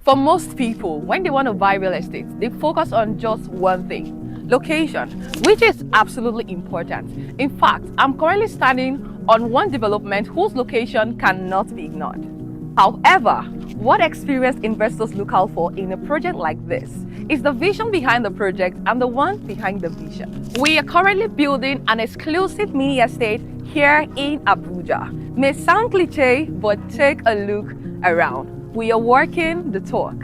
For most people, when they want to buy real estate, they focus on just one thing: location, which is absolutely important. In fact, I'm currently standing on one development whose location cannot be ignored. However, what experienced investors look out for in a project like this is the vision behind the project and the one behind the vision. We are currently building an exclusive mini estate here in Abuja. May sound cliche, but take a look around. We are working the talk.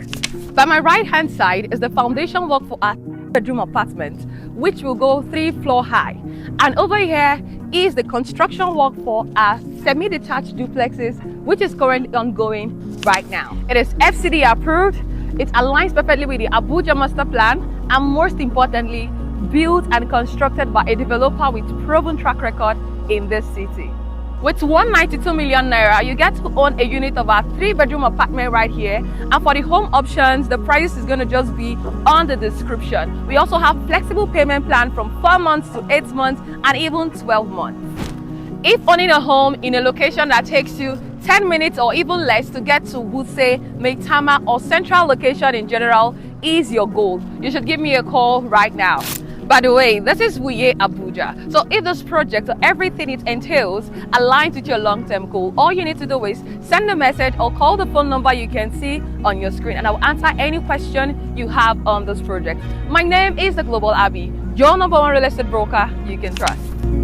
By my right hand side is the foundation work for our bedroom apartment, which will go 3-floor high. And over here is the construction work for our semi-detached duplexes, which is currently ongoing right now. It is FCD approved, it aligns perfectly with the Abuja master plan, and most importantly, built and constructed by a developer with proven track record in this city. With 192 million naira, you get to own a unit of our 3-bedroom apartment right here. And for the home options, the price is going to just be on the description. We also have flexible payment plan from 4 months to 8 months and even 12 months. If owning a home in a location that takes you 10 minutes or even less to get to Wuse, Maitama, or central location in general is your goal, you should give me a call right now. By the way, this is Wuse Abuja. So if this project or everything it entails aligns with your long-term goal, all you need to do is send a message or call the phone number you can see on your screen, and I'll answer any question you have on this project. My name is the Global Abby, your #1 real estate broker you can trust.